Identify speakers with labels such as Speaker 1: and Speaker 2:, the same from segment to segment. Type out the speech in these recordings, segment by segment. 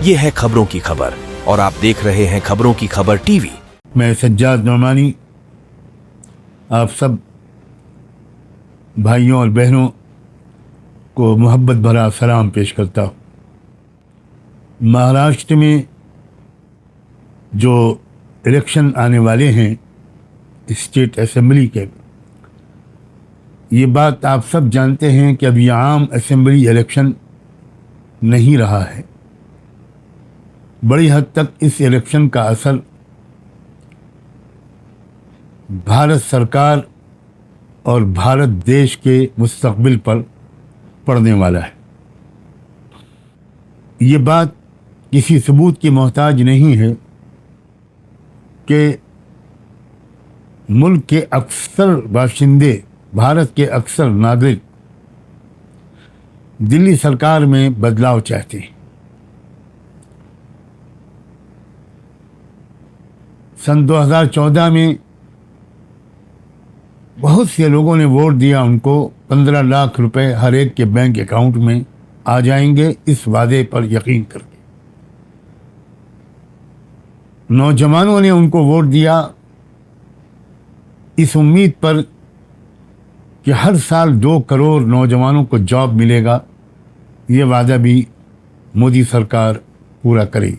Speaker 1: ये है खबरों की खबर और आप देख रहे हैं खबरों की खबर टीवी।
Speaker 2: मैं सज्जाद नोमानी आप सब भाइयों और बहनों को मोहब्बत भरा सलाम पेश करता हूँ। महाराष्ट्र में जो इलेक्शन आने वाले हैं स्टेट असेंबली के, ये बात आप सब जानते हैं कि अब ये आम असेंबली इलेक्शन नहीं रहा है। बड़ी हद तक इस इलेक्शन का असर भारत सरकार और भारत देश के मुस्तकबिल पर पड़ने वाला है। ये बात किसी सबूत की मोहताज नहीं है कि मुल्क के अक्सर बाशिंदे, भारत के अक्सर नागरिक दिल्ली सरकार में बदलाव चाहते हैं। सन 2014 में बहुत से लोगों ने वोट दिया, उनको 15 लाख रुपए हर एक के बैंक अकाउंट में आ जाएंगे, इस वादे पर यकीन करके नौजवानों ने उनको वोट दिया इस उम्मीद पर कि हर साल 2 करोड़ नौजवानों को जॉब मिलेगा। ये वादा भी मोदी सरकार पूरा करेगी।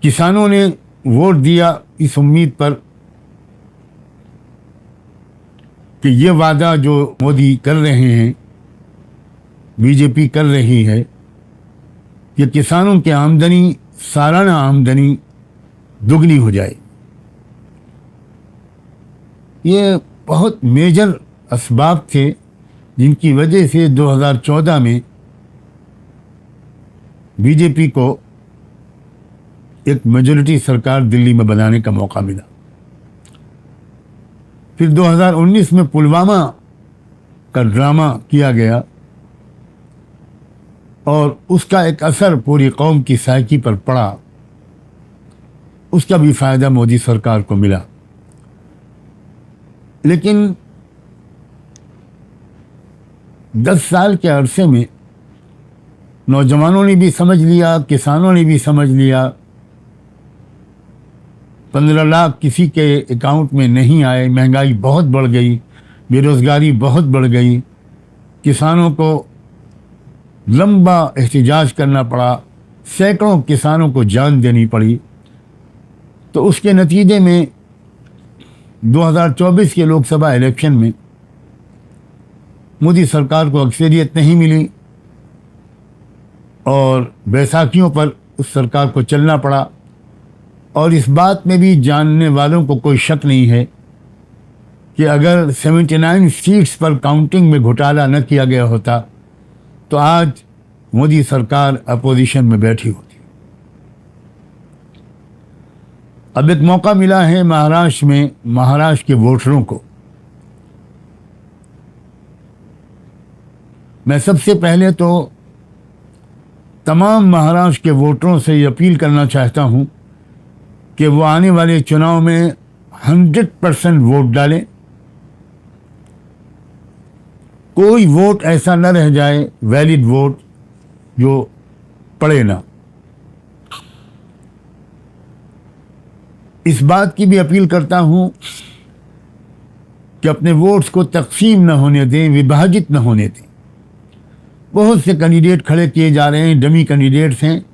Speaker 2: किसानों ने वोट दिया इस उम्मीद पर कि ये वादा जो मोदी कर रहे हैं, बीजेपी कर रही है, कि किसानों की आमदनी, सालाना आमदनी दुगनी हो जाए। ये बहुत मेजर असबाब थे जिनकी वजह से 2014 में बीजेपी को एक मेजॉरिटी सरकार दिल्ली में बनाने का मौका मिला। फिर 2019 में पुलवामा का ड्रामा किया गया और उसका एक असर पूरी कौम की साइकी पर पड़ा। उसका भी फायदा मोदी सरकार को मिला। लेकिन 10 साल के अरसे में नौजवानों ने भी समझ लिया, किसानों ने भी समझ लिया, 15 लाख किसी के अकाउंट में नहीं आए। महंगाई बहुत बढ़ गई, बेरोज़गारी बहुत बढ़ गई, किसानों को लंबा एहतिजाज करना पड़ा, सैकड़ों किसानों को जान देनी पड़ी। तो उसके नतीजे में 2024 के लोकसभा इलेक्शन में मोदी सरकार को अक्सरियत नहीं मिली और बैसाखियों पर उस सरकार को चलना पड़ा। और इस बात में भी जानने वालों को कोई शक नहीं है कि अगर 79 सीट्स पर काउंटिंग में घोटाला न किया गया होता तो आज मोदी सरकार अपोजिशन में बैठी होती। अब एक मौका मिला है महाराष्ट्र में, महाराष्ट्र के वोटरों को। मैं सबसे पहले तो तमाम महाराष्ट्र के वोटरों से ये अपील करना चाहता हूं कि वो आने वाले चुनाव में 100% वोट डालें। कोई वोट ऐसा न रह जाए, वैलिड वोट जो पड़े ना। इस बात की भी अपील करता हूं कि अपने वोट्स को तकसीम न होने दें, विभाजित न होने दें। बहुत से कैंडिडेट खड़े किए जा रहे हैं, डमी कैंडिडेट्स हैं।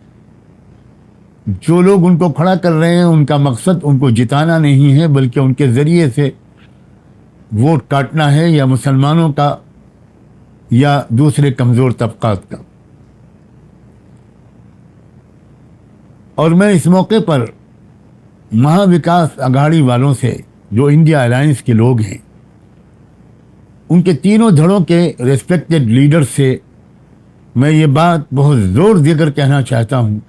Speaker 2: जो लोग उनको खड़ा कर रहे हैं उनका मकसद उनको जिताना नहीं है, बल्कि उनके ज़रिए से वोट काटना है, या मुसलमानों का या दूसरे कमज़ोर तबक़ात का। और मैं इस मौके पर महाविकास अघाड़ी वालों से, जो इंडिया अलायंस के लोग हैं, उनके तीनों धड़ों के रेस्पेक्टेड लीडर से मैं ये बात बहुत ज़ोर देकर कहना चाहता हूँ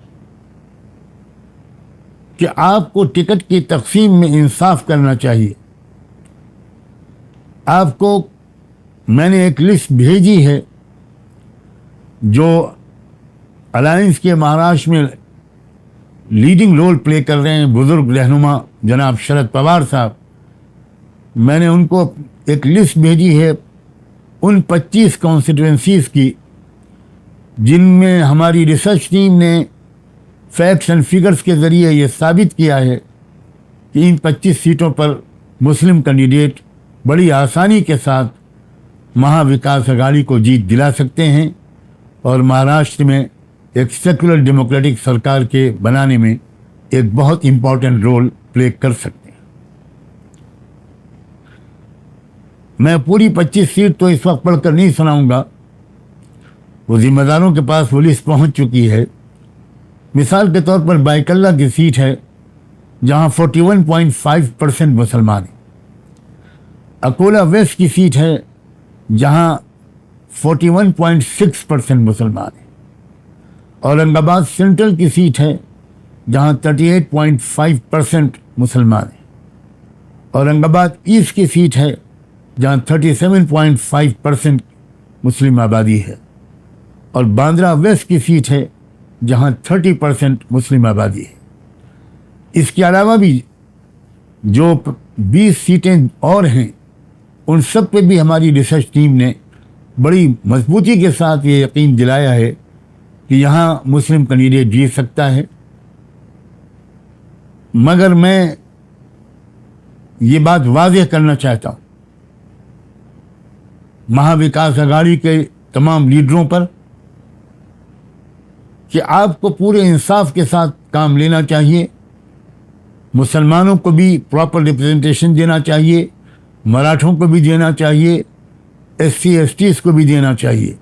Speaker 2: कि आपको टिकट की तकसीम में इंसाफ करना चाहिए। आपको मैंने एक लिस्ट भेजी है जो अलायंस के महाराष्ट्र में लीडिंग रोल प्ले कर रहे हैं, बुजुर्ग रहनुमा जनाब शरद पवार साहब। मैंने उनको एक लिस्ट भेजी है उन 25 कॉन्स्टिट्यूंसीज़ की जिनमें हमारी रिसर्च टीम ने फैक्ट्स एंड फिगर्स के ज़रिए ये साबित किया है कि इन 25 सीटों पर मुस्लिम कैंडिडेट बड़ी आसानी के साथ महाविकास अघाड़ी को जीत दिला सकते हैं और महाराष्ट्र में एक सेकुलर डेमोक्रेटिक सरकार के बनाने में एक बहुत इम्पॉर्टेंट रोल प्ले कर सकते हैं। मैं पूरी 25 सीट तो इस वक्त पढ़कर नहीं सुनाऊंगा, वो जिम्मेदारों के पास वो लिस्ट पहुंच चुकी है। मिसाल के तौर पर बाइकल्ला की सीट है जहां 41.5% मुसलमान हैं। अकोला वेस्ट की सीट है जहां 41.6% मुसलमान हैं। औरंगाबाद सेंट्रल की सीट है जहां 38.5% मुसलमान हैं। औरंगाबाद ईस्ट की सीट है जहां 37.5% मुस्लिम आबादी है और बांद्रा वेस्ट की सीट है जहां 30% मुस्लिम आबादी है। इसके अलावा भी जो 20 सीटें और हैं उन सब पे भी हमारी रिसर्च टीम ने बड़ी मजबूती के साथ ये यकीन दिलाया है कि यहाँ मुस्लिम कैंडिडेट जीत सकता है। मगर मैं ये बात वाज़ेह करना चाहता हूँ महाविकास अघाड़ी के तमाम लीडरों पर कि आपको पूरे इंसाफ के साथ काम लेना चाहिए। मुसलमानों को भी प्रॉपर रिप्रेजेंटेशन देना चाहिए, मराठों को भी देना चाहिए, SC STs को भी देना चाहिए।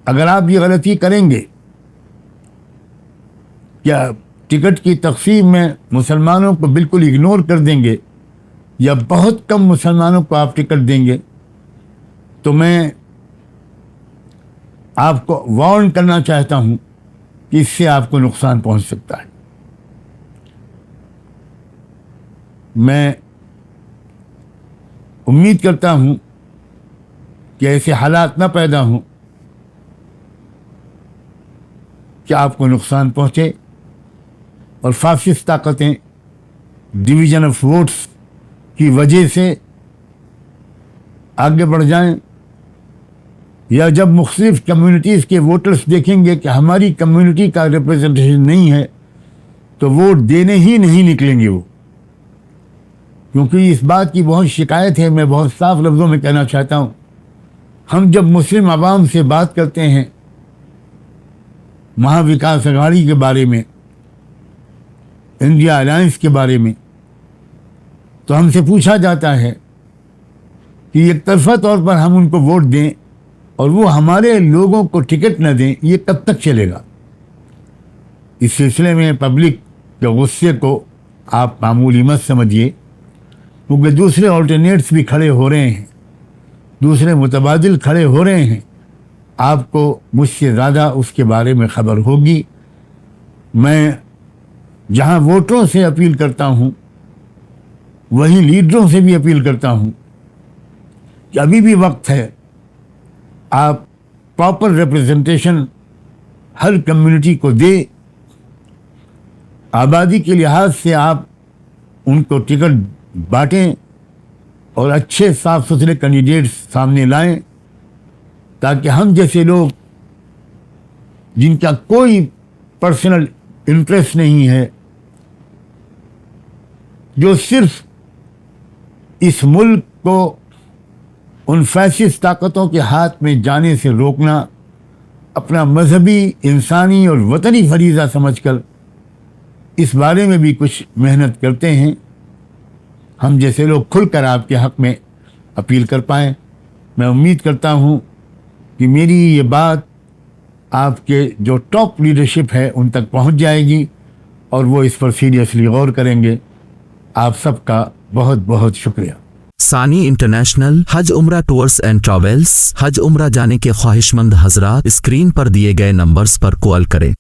Speaker 2: अगर आप ये गलती करेंगे, क्या टिकट की तकसीम में मुसलमानों को बिल्कुल इग्नोर कर देंगे या बहुत कम मुसलमानों को आप टिकट देंगे, तो मैं आपको वार्न करना चाहता हूं कि इससे आपको नुकसान पहुंच सकता है। मैं उम्मीद करता हूं कि ऐसे हालात ना पैदा हों कि आपको नुकसान पहुंचे और फासिस्ट ताकतें डिवीज़न ऑफ वोट्स की वजह से आगे बढ़ जाएं, या जब मुख्तलिफ कम्युनिटीज़ के वोटर्स देखेंगे कि हमारी कम्युनिटी का रिप्रेजेंटेशन नहीं है तो वोट देने ही नहीं निकलेंगे वो। क्योंकि इस बात की बहुत शिकायत है, मैं बहुत साफ लफ्ज़ों में कहना चाहता हूँ, हम जब मुस्लिम आवाम से बात करते हैं महाविकास अघाड़ी के बारे में, इंडिया अलायंस के बारे में, तो हमसे पूछा जाता है कि एक तरफा तौर पर हम उनको वोट दें और वो हमारे लोगों को टिकट न दें, ये कब तक चलेगा। इस सिलसिले में पब्लिक के गुस्से को आप मामूली मत समझिए, क्योंकि दूसरे ऑल्टरनेट्स भी खड़े हो रहे हैं, दूसरे मुतबादिल खड़े हो रहे हैं। आपको मुझसे ज़्यादा उसके बारे में खबर होगी। मैं जहां वोटरों से अपील करता हूं, वहीं लीडरों से भी अपील करता हूं कि अभी भी वक्त है, आप प्रॉपर रिप्रेजेंटेशन हर कम्युनिटी को दे। आबादी के लिहाज से आप उनको टिकट बांटें और अच्छे साफ सुथरे कैंडिडेट्स सामने लाएं, ताकि हम जैसे लोग जिनका कोई पर्सनल इंटरेस्ट नहीं है, जो सिर्फ इस मुल्क को उन फैसिस्ट ताकतों के हाथ में जाने से रोकना अपना मजहबी, इंसानी और वतनी फरीज़ा समझकर इस बारे में भी कुछ मेहनत करते हैं, हम जैसे लोग खुलकर आपके हक़ में अपील कर पाएँ। मैं उम्मीद करता हूँ कि मेरी ये बात आपके जो टॉप लीडरशिप है उन तक पहुँच जाएगी और वो इस पर सीरियसली गौर करेंगे। आप सबका बहुत बहुत शुक्रिया।
Speaker 3: सानी इंटरनेशनल हज उम्रा टूर्स एंड ट्रैवल्स। हज उम्रा जाने के ख्वाहिशमंद हजरात स्क्रीन पर दिए गए नंबर्स पर कॉल करें।